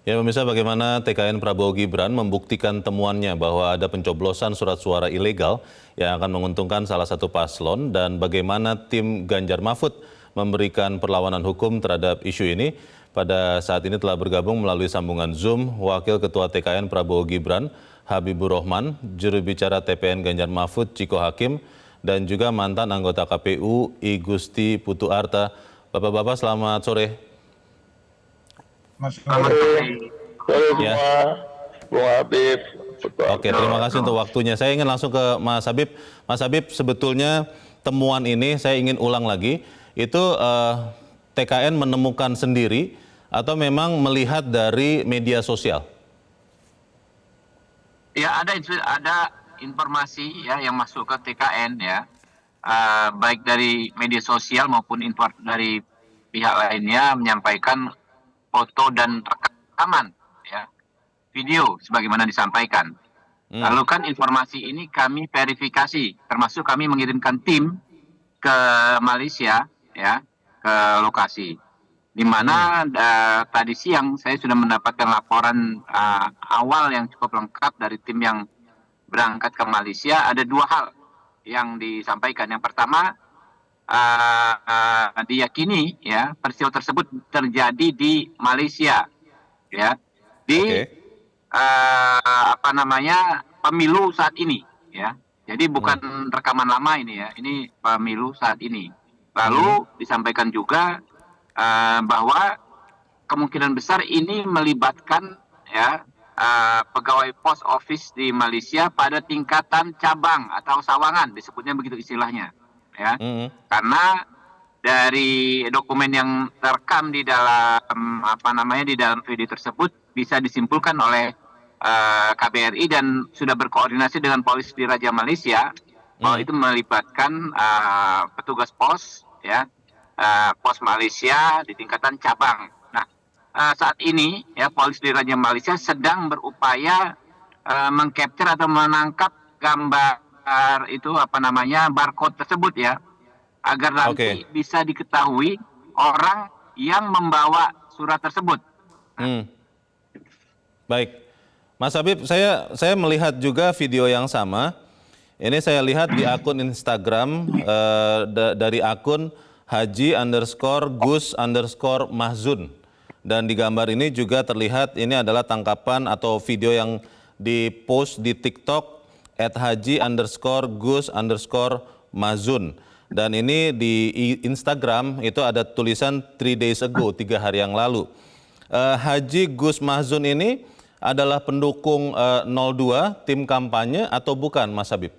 Ya, pemirsa, bagaimana TKN Prabowo Gibran membuktikan temuannya bahwa ada pencoblosan surat suara ilegal yang akan menguntungkan salah satu paslon, dan bagaimana tim Ganjar Mahfud memberikan perlawanan hukum terhadap isu ini. Pada saat ini telah bergabung melalui sambungan Zoom Wakil Ketua TKN Prabowo Gibran, Habibur Rahman, juru bicara TPN Ganjar Mahfud, Ciko Hakim, dan juga mantan anggota KPU, I Gusti Putu Arta. Bapak-bapak, selamat sore. Ya. Bung Habib. Oke, terima kasih untuk waktunya. Saya ingin langsung ke Mas Habib. Mas Habib, sebetulnya temuan ini saya ingin ulang lagi. Itu TKN menemukan sendiri atau memang melihat dari media sosial? Ya, ada informasi ya yang masuk ke TKN ya, baik dari media sosial maupun dari pihak lainnya menyampaikan foto dan rekaman ya, video sebagaimana disampaikan. Lalu kan informasi ini kami verifikasi, termasuk kami mengirimkan tim ke Malaysia ya, ke lokasi. Di mana tadi siang saya sudah mendapatkan laporan awal yang cukup lengkap dari tim yang berangkat ke Malaysia. Ada dua hal yang disampaikan. Yang pertama, diyakini ya peristiwa tersebut terjadi di Malaysia ya, di pemilu saat ini ya. Jadi bukan rekaman lama ini ya, ini pemilu saat ini. Lalu disampaikan juga bahwa kemungkinan besar ini melibatkan ya pegawai pos office di Malaysia pada tingkatan cabang atau sawangan, disebutnya begitu istilahnya ya. Karena dari dokumen yang terekam di dalam di dalam video tersebut bisa disimpulkan oleh KBRI dan sudah berkoordinasi dengan polisi di Raja Malaysia bahwa itu melibatkan petugas pos ya, pos Malaysia di tingkatan cabang. Nah, saat ini ya polisi di Raja Malaysia sedang berupaya mengcapture atau menangkap gambar itu barcode tersebut ya, agar nanti bisa diketahui orang yang membawa surat tersebut. Baik, Mas Habib, saya melihat juga video yang sama. Ini saya lihat di akun Instagram dari akun Haji_Gus_Mahzun. Dan di gambar ini juga terlihat ini adalah tangkapan atau video yang dipost di TikTok @Haji_Gus_Mahzun. Dan ini di Instagram itu ada tulisan 3 days ago, 3 hari yang lalu. Haji Gus Mahzun ini adalah pendukung 02 tim kampanye atau bukan, Mas Habib?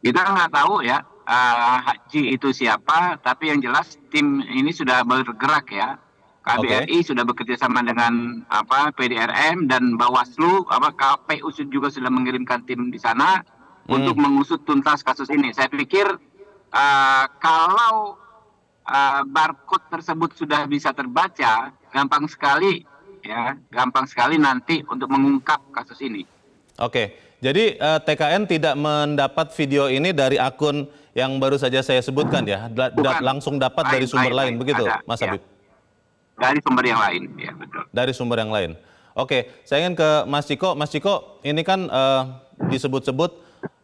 Kita nggak tahu ya Haji itu siapa, tapi yang jelas tim ini sudah bergerak ya. KBRI sudah bekerja sama dengan PDRM dan Bawaslu, KPU juga sudah mengirimkan tim di sana untuk mengusut tuntas kasus ini. Saya pikir kalau barcode tersebut sudah bisa terbaca, gampang sekali nanti untuk mengungkap kasus ini. Oke, jadi TKN tidak mendapat video ini dari akun yang baru saja saya sebutkan ya, langsung dapat dari sumber lain begitu, Mas Habib? Dari sumber yang lain, ya betul. Dari sumber yang lain. Oke, saya ingin ke Mas Ciko. Mas Ciko, ini kan disebut-sebut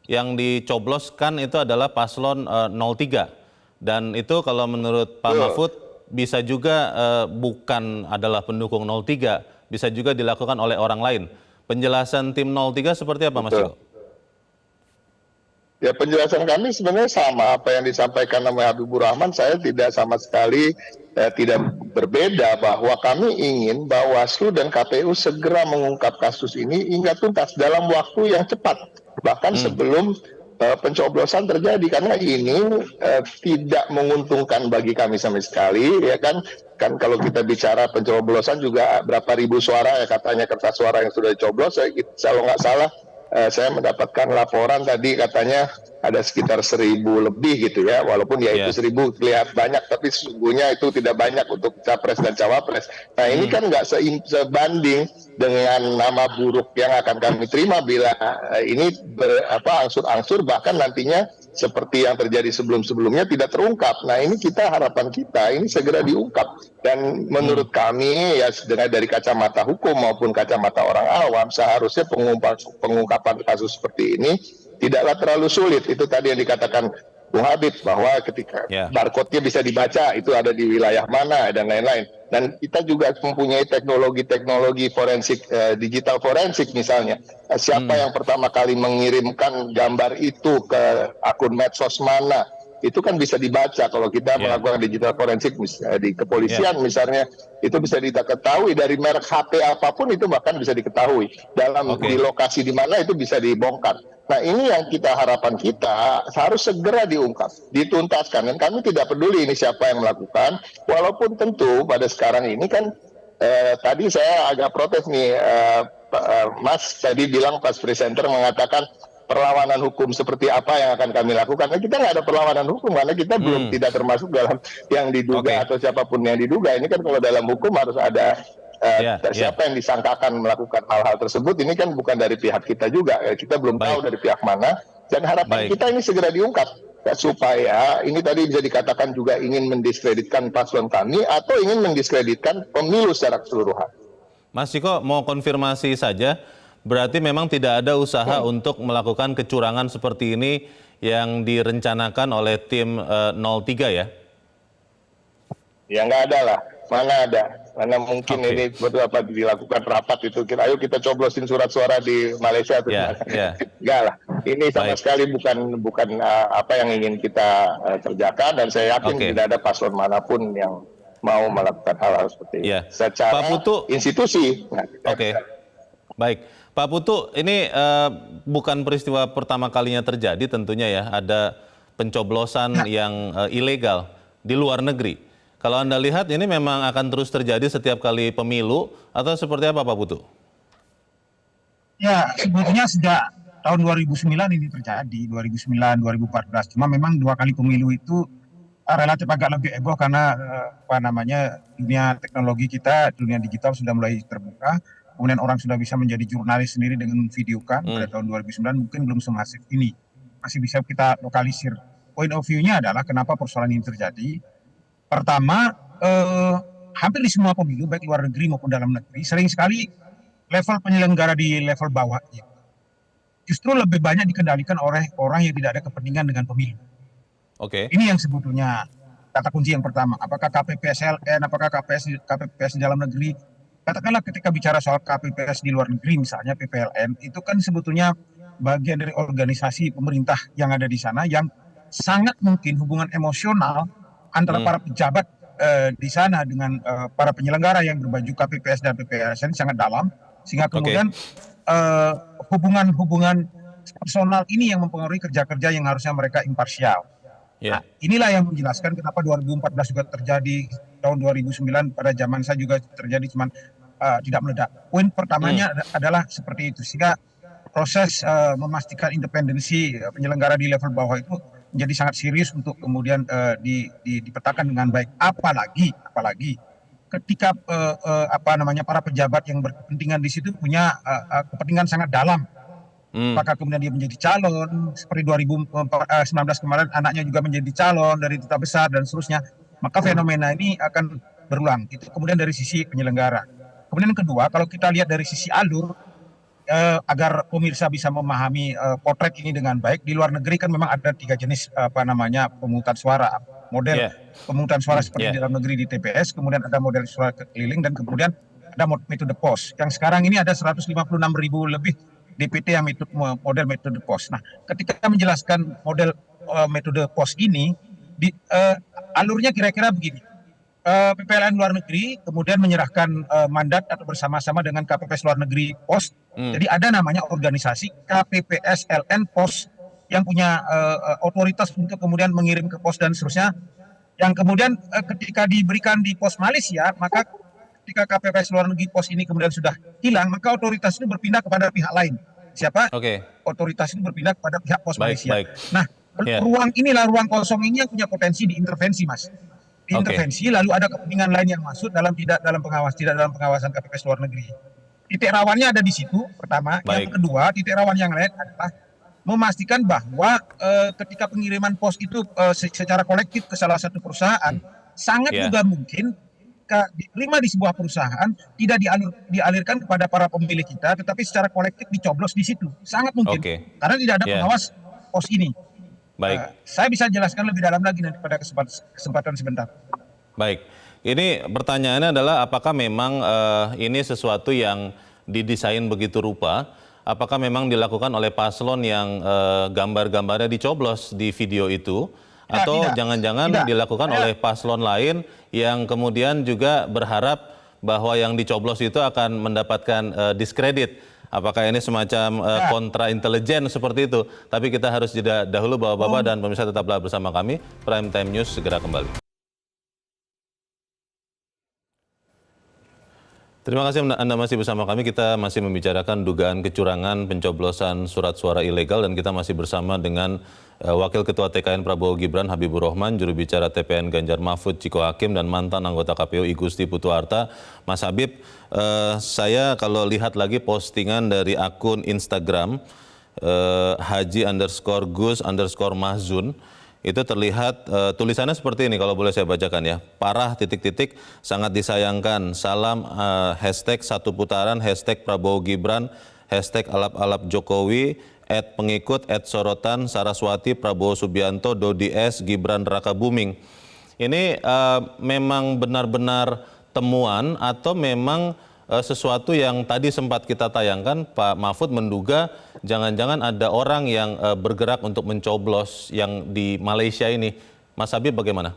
yang dicobloskan itu adalah paslon 03. Dan itu kalau menurut Pak Mahfud bisa juga bukan adalah pendukung 03, bisa juga dilakukan oleh orang lain. Penjelasan tim 03 seperti apa, Mas Ciko? Ya, penjelasan kami sebenarnya sama apa yang disampaikan oleh Habibur Rahman. Saya tidak sama sekali tidak berbeda, bahwa kami ingin Bawaslu dan KPU segera mengungkap kasus ini hingga tuntas dalam waktu yang cepat, bahkan sebelum pencoblosan terjadi, karena ini tidak menguntungkan bagi kami sama sekali ya kan kalau kita bicara pencoblosan juga berapa ribu suara ya katanya, kertas suara yang sudah dicoblos. Kalau nggak salah saya mendapatkan laporan tadi katanya ada sekitar 1.000 lebih gitu ya, walaupun ya itu 1.000 terlihat banyak, tapi sesungguhnya itu tidak banyak untuk capres dan cawapres. Nah ini kan nggak sebanding dengan nama buruk yang akan kami terima bila ini angsur-angsur bahkan nantinya seperti yang terjadi sebelum-sebelumnya tidak terungkap. Nah ini harapan kita ini segera diungkap. Dan menurut kami ya dari kacamata hukum maupun kacamata orang awam seharusnya pengungkapan kasus seperti ini tidaklah terlalu sulit. Itu tadi yang dikatakan Bung Habib bahwa ketika barcode-nya bisa dibaca itu ada di wilayah mana dan lain-lain. Dan kita juga mempunyai teknologi forensik, digital forensik misalnya. Siapa yang pertama kali mengirimkan gambar itu ke akun medsos mana, itu kan bisa dibaca kalau kita melakukan digital forensik di kepolisian misalnya, itu bisa diketahui dari merek HP apapun itu bahkan bisa diketahui. Di lokasi di mana itu bisa dibongkar. Nah ini yang harapan kita harus segera diungkap, dituntaskan. Dan kami tidak peduli ini siapa yang melakukan, walaupun tentu pada sekarang ini kan tadi saya agak protes nih, Mas tadi bilang pas presenter mengatakan perlawanan hukum seperti apa yang akan kami lakukan. Nah, kita nggak ada perlawanan hukum karena kita belum tidak termasuk dalam yang diduga atau siapapun yang diduga. Ini kan kalau dalam hukum harus ada siapa yang disangkakan melakukan hal-hal tersebut. Ini kan bukan dari pihak kita juga. Kita belum tahu dari pihak mana. Dan harapan kita ini segera diungkap. Supaya ini tadi bisa dikatakan juga ingin mendiskreditkan paslon kami atau ingin mendiskreditkan pemilu secara keseluruhan. Mas Ciko mau konfirmasi saja, berarti memang tidak ada usaha untuk melakukan kecurangan seperti ini yang direncanakan oleh tim 03 ya? Ya nggak ada lah, mana ada. Mana mungkin ini betul apa dilakukan rapat itu, ayo kita coblosin surat suara di Malaysia. Enggak lah, ini sama sekali bukan apa yang ingin kita kerjakan, dan saya yakin tidak ada paslon manapun yang mau melakukan hal-hal seperti ini. Secara Pak Putu, institusi. Baik, Pak Putu, ini bukan peristiwa pertama kalinya terjadi tentunya ya, ada pencoblosan yang ilegal di luar negeri. Kalau Anda lihat ini memang akan terus terjadi setiap kali pemilu atau seperti apa Pak Putu? Ya, sebetulnya sejak tahun 2009 ini terjadi, 2009, 2014. Cuma memang 2 kali pemilu itu relatif agak lebih heboh karena dunia teknologi kita, dunia digital sudah mulai terbuka. Kemudian orang sudah bisa menjadi jurnalis sendiri dengan memvideokan pada tahun 2009, mungkin belum semasif ini. Masih bisa kita lokalisir. Point of view-nya adalah kenapa persoalan ini terjadi. Pertama, hampir di semua pemilu, baik luar negeri maupun dalam negeri, sering sekali level penyelenggara di level bawah justru lebih banyak dikendalikan oleh orang yang tidak ada kepentingan dengan pemilu. Ini yang sebetulnya kata kunci yang pertama. Apakah KPPSLN, apakah KPPS di dalam negeri? Katakanlah ketika bicara soal KPPS di luar negeri, misalnya PPLN, itu kan sebetulnya bagian dari organisasi pemerintah yang ada di sana yang sangat mungkin hubungan emosional antara para pejabat di sana dengan para penyelenggara yang berbaju KPPS dan PPLN sangat dalam, sehingga kemudian hubungan-hubungan personal ini yang mempengaruhi kerja-kerja yang harusnya mereka imparsial. Nah, inilah yang menjelaskan kenapa 2014 juga terjadi, tahun 2009 pada zaman saya juga terjadi, cuman tidak meledak. Poin pertamanya adalah seperti itu, sehingga proses memastikan independensi penyelenggara di level bawah itu menjadi sangat serius untuk kemudian dipetakan dengan baik. Apalagi ketika para pejabat yang berkepentingan di situ punya kepentingan sangat dalam. Apakah kemudian dia menjadi calon seperti 2019 kemarin, anaknya juga menjadi calon dari duta besar dan seterusnya, maka fenomena ini akan berulang. Itu kemudian dari sisi penyelenggara. Kemudian kedua, kalau kita lihat dari sisi alur, agar pemirsa bisa memahami potret ini dengan baik, di luar negeri kan memang ada 3 jenis pemungutan suara. Model pemungutan suara seperti di dalam negeri di TPS, kemudian ada model suara keliling, dan kemudian ada metode pos. Yang sekarang ini ada 156.000 lebih DPT yang model metode pos. Nah, ketika menjelaskan model metode pos ini, alurnya kira-kira begini. PPLN luar negeri kemudian menyerahkan mandat atau bersama-sama dengan KPPS luar negeri pos. Jadi ada namanya organisasi KPPS LN pos yang punya otoritas untuk kemudian mengirim ke pos dan seterusnya. Yang kemudian ketika diberikan di pos Malaysia, maka ketika KPPS luar negeri pos ini kemudian sudah hilang, maka otoritas itu berpindah kepada pihak lain. Siapa? Otoritas itu berpindah kepada pihak pos Malaysia. Nah, ruang kosong ini yang punya potensi diintervensi, Mas. Diintervensi, lalu ada kepentingan lain yang masuk tidak dalam pengawasan KPPS luar negeri. Titik rawannya ada di situ, pertama. Yang kedua, titik rawan yang lain adalah memastikan bahwa ketika pengiriman pos itu secara kolektif ke salah satu perusahaan, sangat Ya. juga mungkin diterima di sebuah perusahaan tidak dialirkan kepada para pemilik kita, tetapi secara kolektif dicoblos di situ. Sangat mungkin, Oke. karena tidak ada Ya. pengawas pos ini. Baik. Saya bisa jelaskan lebih dalam lagi nanti pada kesempatan sebentar. Baik, ini pertanyaannya adalah apakah memang ini sesuatu yang didesain begitu rupa? Apakah memang dilakukan oleh paslon yang gambar-gambarnya dicoblos di video itu? Atau jangan-jangan dilakukan oleh paslon lain yang kemudian juga berharap bahwa yang dicoblos itu akan mendapatkan diskredit? Apakah ini semacam kontra intelijen seperti itu? Tapi kita harus jeda dahulu, Bapak-Bapak dan pemirsa, tetaplah bersama kami. Prime Time News segera kembali. Terima kasih Anda masih bersama kami. Kita masih membicarakan dugaan kecurangan pencoblosan surat suara ilegal dan kita masih bersama dengan Wakil Ketua TKN Prabowo Gibran Habibur Rahman, juru bicara TPN Ganjar Mahfud Ciko Hakim, dan mantan anggota KPU Igusti Putu Harta. Mas Habib, saya kalau lihat lagi postingan dari akun Instagram Haji_Gus_Mahzun, itu terlihat tulisannya seperti ini, kalau boleh saya bacakan ya. Parah titik-titik, sangat disayangkan. Salam hashtag satu putaran, hashtag Prabowo Gibran, hashtag alap-alap Jokowi, @pengikut, @sorotan, Saraswati, Prabowo Subianto, Dodi S, Gibran Raka Buming. Ini memang benar-benar temuan atau memang sesuatu yang tadi sempat kita tayangkan, Pak Mahfud menduga jangan-jangan ada orang yang bergerak untuk mencoblos yang di Malaysia ini. Mas Habib bagaimana?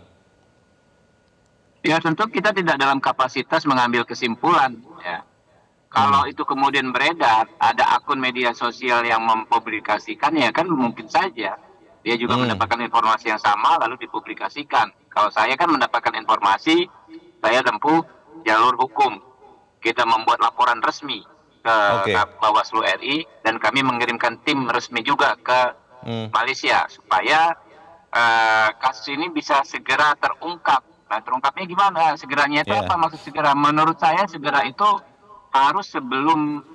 Ya tentu kita tidak dalam kapasitas mengambil kesimpulan. Ya. Kalau itu kemudian beredar, ada akun media sosial yang mempublikasikannya, kan mungkin saja dia juga mendapatkan informasi yang sama lalu dipublikasikan. Kalau saya kan mendapatkan informasi, saya tempuh jalur hukum. Kita membuat laporan resmi ke Bawaslu RI dan kami mengirimkan tim resmi juga ke Malaysia supaya kasus ini bisa segera terungkap. Nah, terungkapnya gimana? Segeranya itu apa maksud segera? Menurut saya segera itu harus sebelum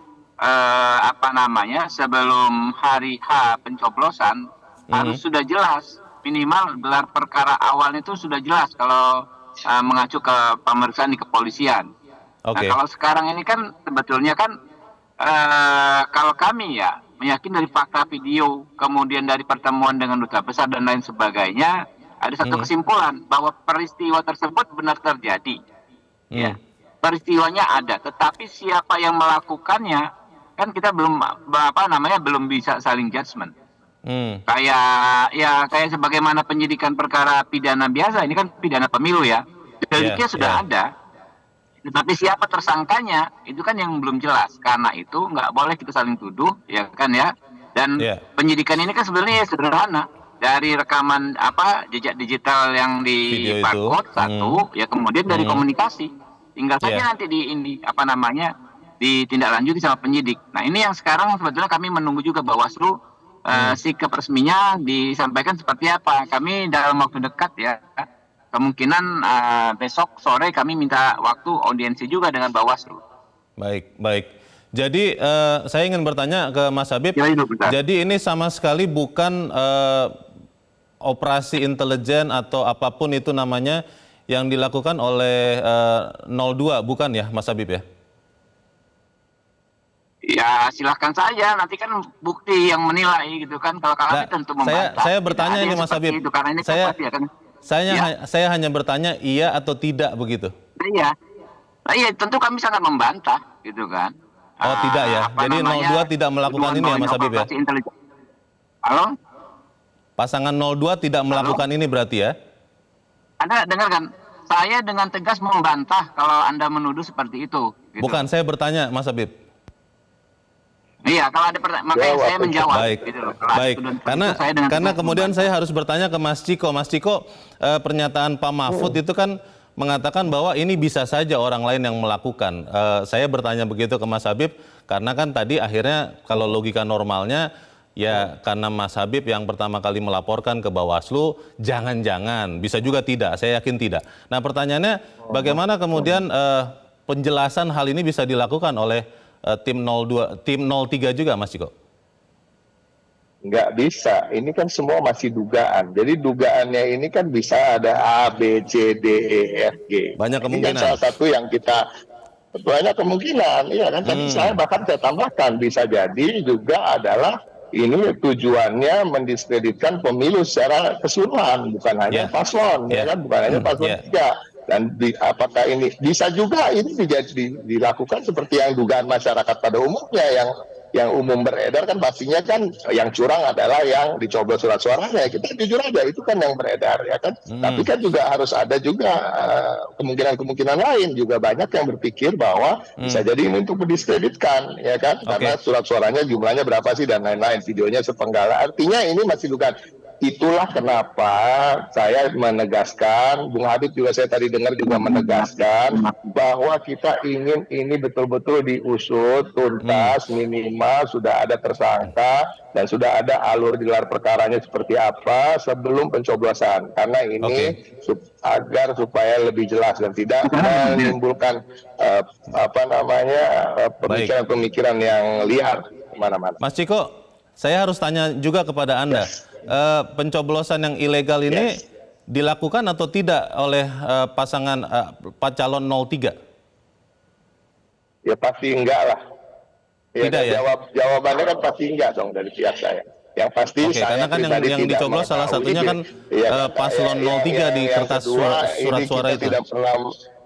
sebelum hari H pencoblosan harus sudah jelas, minimal gelar perkara awalnya itu sudah jelas kalau mengacu ke pemeriksaan di kepolisian. Nah, kalau sekarang ini kan sebetulnya kan kalau kami ya meyakini dari fakta video, kemudian dari pertemuan dengan duta besar dan lain sebagainya, ada satu kesimpulan bahwa peristiwa tersebut benar terjadi. Ya, peristiwanya ada, tetapi siapa yang melakukannya kan kita belum belum bisa saling judgement. Kayak sebagaimana penyidikan perkara pidana biasa, ini kan pidana pemilu ya, deliknya sudah ada. Tetapi siapa tersangkanya itu kan yang belum jelas. Karena itu nggak boleh kita saling tuduh, ya kan ya. Dan penyidikan ini kan sebenarnya sederhana. Dari rekaman jejak digital yang di barcode satu, ya kemudian dari komunikasi. Tinggal saja nanti ditindaklanjuti sama penyidik. Nah ini yang sekarang sebetulnya kami menunggu juga Bawaslu sikap resminya disampaikan seperti apa. Kami dalam waktu dekat ya. Kemungkinan besok sore kami minta waktu audiensi juga dengan Bawaslu. Baik. Jadi saya ingin bertanya ke Mas Habib. Jadi ini sama sekali bukan operasi intelijen atau apapun itu namanya yang dilakukan oleh 02, bukan ya Mas Habib ya? Ya silahkan saja, nanti kan bukti yang menilai gitu kan. Kalau kami tentu membantah. Saya bertanya ini Mas Habib. Itu, karena ini Saya hanya bertanya iya atau tidak begitu. Iya, tentu kami sangat membantah gitu kan. Oh tidak ya, jadi 02 tidak melakukan ini ya Mas Habib ya? Halo? Pasangan 02 tidak melakukan ini berarti ya? Anda dengarkan, saya dengan tegas membantah kalau Anda menuduh seperti itu. Gitu. Bukan, saya bertanya Mas Habib. Iya, kalau ada makanya saya menjawab. Baik. Karena kemudian saya harus bertanya ke Mas Ciko. Mas Ciko, pernyataan Pak Mahfud itu kan mengatakan bahwa ini bisa saja orang lain yang melakukan. Saya bertanya begitu ke Mas Habib karena kan tadi akhirnya kalau logika normalnya ya karena Mas Habib yang pertama kali melaporkan ke Bawaslu, jangan-jangan, bisa juga tidak, saya yakin tidak. Nah pertanyaannya bagaimana kemudian penjelasan hal ini bisa dilakukan oleh tim 02, tim 03 juga Mas Ciko? Nggak bisa. Ini kan semua masih dugaan. Jadi dugaannya ini kan bisa ada A, B, C, D, E, F, G. Banyak Ini kan kemungkinan. salah satu yang kita banyak kemungkinan. Iya kan? Tadi saya bahkan saya tambahkan bisa jadi juga adalah ini tujuannya mendiskreditkan pemilu secara keseluruhan, bukan hanya paslon, ya kan? Bukan hanya paslon 3. Dan apakah ini bisa juga ini dilakukan seperti yang dugaan masyarakat pada umumnya yang umum beredar kan pastinya kan yang curang adalah yang dicoblos surat suaranya. Kita jujur aja itu kan yang beredar ya kan. Tapi kan juga harus ada juga kemungkinan-kemungkinan lain, juga banyak yang berpikir bahwa bisa jadi ini untuk mendiskreditkan ya kan, karena surat suaranya jumlahnya berapa sih dan lain-lain, videonya sepenggal. Artinya ini masih dugaan. Itulah kenapa saya menegaskan, Bung Habib juga saya tadi dengar juga menegaskan bahwa kita ingin ini betul-betul diusut tuntas, minimal sudah ada tersangka dan sudah ada alur gelar perkaranya seperti apa sebelum pencoblosan. Karena ini agar supaya lebih jelas dan tidak menimbulkan pemikiran-pemikiran yang liar kemana-mana. Mas Ciko, saya harus tanya juga kepada Anda. Pencoblosan yang ilegal ini dilakukan atau tidak oleh pasangan calon 03? Ya pasti enggak lah. Tidak ya? Jawabannya kan pasti enggak dong dari pihak saya. Yang pasti saya karena kan yang dicoblos salah satunya kan paslon 03 di kertas surat suara itu.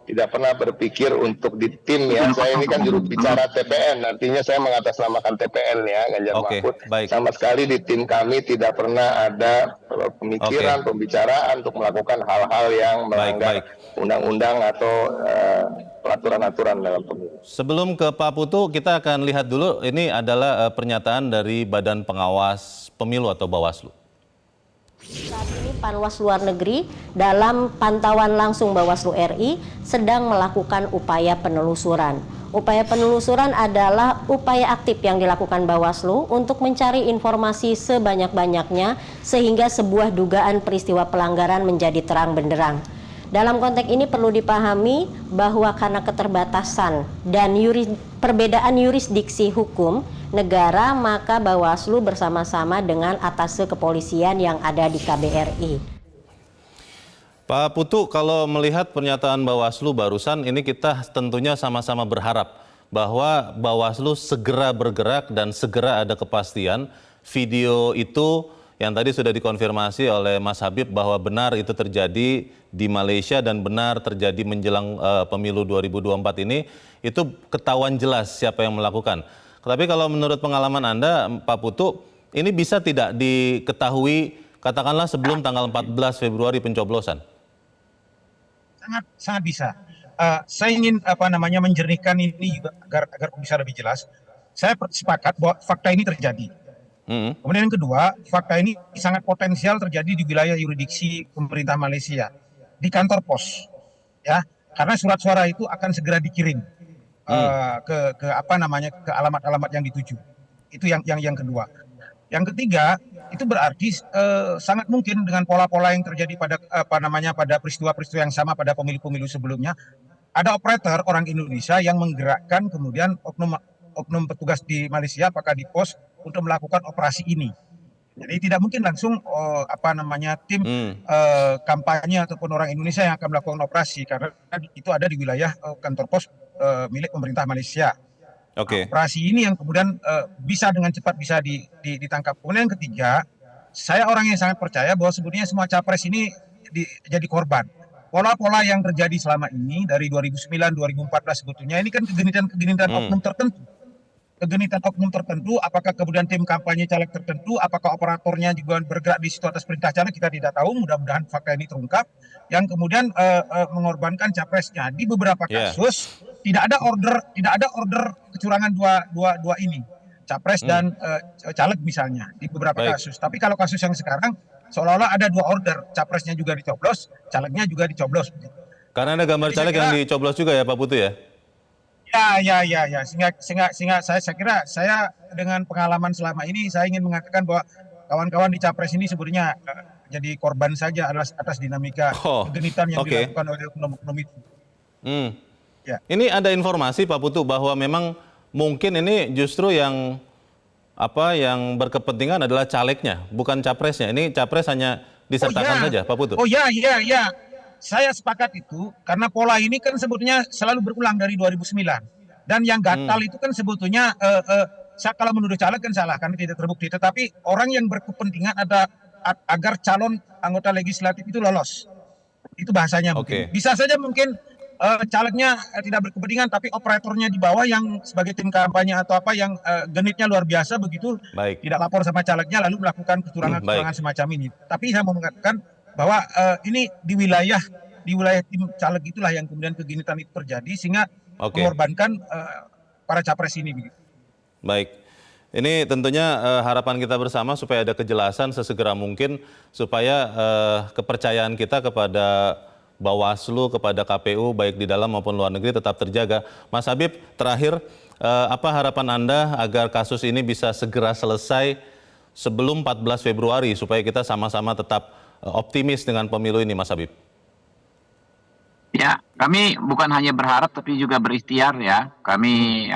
Tidak pernah berpikir untuk di tim ya. Saya ini kan juru bicara TPN, artinya saya mengatasnamakan TPN ya, Ganjar Mahfud. Sama sekali di tim kami tidak pernah ada pemikiran, pembicaraan untuk melakukan hal-hal yang melanggar undang-undang atau peraturan-aturan dalam pemilu. Sebelum ke Pak Putu, kita akan lihat dulu, ini adalah pernyataan dari Badan Pengawas Pemilu atau Bawaslu. Saat ini Panwas Luar Negeri dalam pantauan langsung Bawaslu RI sedang melakukan upaya penelusuran. Upaya penelusuran adalah upaya aktif yang dilakukan Bawaslu untuk mencari informasi sebanyak-banyaknya sehingga sebuah dugaan peristiwa pelanggaran menjadi terang benderang. Dalam konteks ini perlu dipahami bahwa karena keterbatasan dan perbedaan yurisdiksi hukum negara, maka Bawaslu bersama-sama dengan atase kepolisian yang ada di KBRI. Pak Putu, kalau melihat pernyataan Bawaslu barusan, ini kita tentunya sama-sama berharap bahwa Bawaslu segera bergerak dan segera ada kepastian video itu yang tadi sudah dikonfirmasi oleh Mas Habib bahwa benar itu terjadi di Malaysia dan benar terjadi menjelang pemilu 2024 ini, itu ketahuan jelas siapa yang melakukan. Tapi kalau menurut pengalaman Anda, Pak Putu, ini bisa tidak diketahui katakanlah sebelum tanggal 14 Februari pencoblosan? Sangat bisa. Saya ingin menjernihkan ini juga agar bisa lebih jelas. Saya sepakat bahwa fakta ini terjadi. Kemudian yang kedua, fakta ini sangat potensial terjadi di wilayah yurisdiksi pemerintah Malaysia, di kantor pos, ya, karena surat suara itu akan segera dikirim ke alamat-alamat yang dituju. Itu yang kedua. Yang ketiga, itu berarti sangat mungkin dengan pola-pola yang terjadi pada pada peristiwa-peristiwa yang sama pada pemilu-pemilu sebelumnya, ada operator orang Indonesia yang menggerakkan kemudian oknum petugas di Malaysia, apakah di pos, untuk melakukan operasi ini. Jadi tidak mungkin langsung tim kampanye ataupun orang Indonesia yang akan melakukan operasi, karena itu ada di wilayah kantor pos milik pemerintah Malaysia. Operasi ini yang kemudian bisa dengan cepat bisa ditangkap. Kemudian yang ketiga, saya orang yang sangat percaya bahwa sebetulnya semua capres ini jadi korban. Pola-pola yang terjadi selama ini dari 2009-2014 sebetulnya ini kan kegenitan oknum tertentu. Kegenitan oknum tertentu, apakah kemudian tim kampanye caleg tertentu, apakah operatornya juga bergerak di situ atas perintah caleg, kita tidak tahu. Mudah-mudahan fakta ini terungkap, yang kemudian mengorbankan capresnya. Di beberapa kasus tidak ada order kecurangan dua ini, capres dan caleg misalnya, di beberapa kasus. Tapi kalau kasus yang sekarang seolah-olah ada dua order, capresnya juga dicoblos, calegnya juga dicoblos. Karena ada gambar caleg yang dicoblos juga ya Pak Putu ya? Ya. Sehingga saya kira saya dengan pengalaman selama ini saya ingin mengatakan bahwa kawan-kawan di Capres ini sebenarnya jadi korban saja atas dinamika kegenitan yang dilakukan oleh oknum itu. Ya. Ini ada informasi Pak Putu bahwa memang mungkin ini justru yang yang berkepentingan adalah calegnya, bukan capresnya. Ini capres hanya disertakan saja, Pak Putu. Oh ya. Saya sepakat itu karena pola ini kan sebetulnya selalu berulang dari 2009. Dan yang gatal itu kan sebetulnya kalau menuduh caleg kan salah karena tidak terbukti. Tetapi orang yang berkepentingan agar calon anggota legislatif itu lolos. Itu bahasanya mungkin. Bisa saja mungkin calegnya tidak berkepentingan, tapi operatornya di bawah yang sebagai tim kampanye atau apa yang genitnya luar biasa begitu, tidak lapor sama calegnya lalu melakukan kecurangan semacam ini. Tapi saya mau mengatakan bahwa ini di wilayah tim caleg itulah yang kemudian kegenitan itu terjadi sehingga mengorbankan para capres ini. Begitu. Baik. Ini tentunya harapan kita bersama supaya ada kejelasan sesegera mungkin supaya kepercayaan kita kepada Bawaslu, kepada KPU baik di dalam maupun luar negeri tetap terjaga. Mas Habib, terakhir apa harapan Anda agar kasus ini bisa segera selesai sebelum 14 Februari supaya kita sama-sama tetap optimis dengan pemilu ini, Mas Habib? Ya, kami bukan hanya berharap tapi juga berikhtiar ya. Kami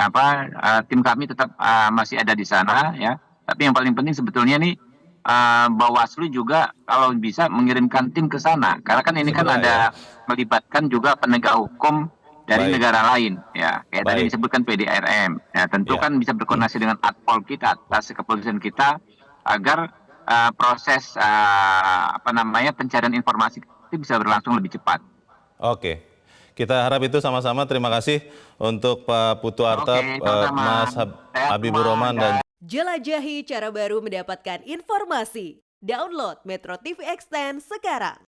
tim kami tetap masih ada di sana ya. Tapi yang paling penting sebetulnya nih Bawaslu juga kalau bisa mengirimkan tim ke sana. Karena kan ini kan ada melibatkan juga penegak hukum dari negara lain ya. Kayak tadi disebutkan PDRM. Ya, tentu kan bisa berkoordinasi dengan Atpol kita, atas kepolisian kita agar proses pencarian informasi itu bisa berlangsung lebih cepat. Oke, kita harap itu sama-sama. Terima kasih untuk Pak Putu Artap, Mas Habibur Rahman dan jelajahi cara baru mendapatkan informasi. Download Metro TV Extend sekarang.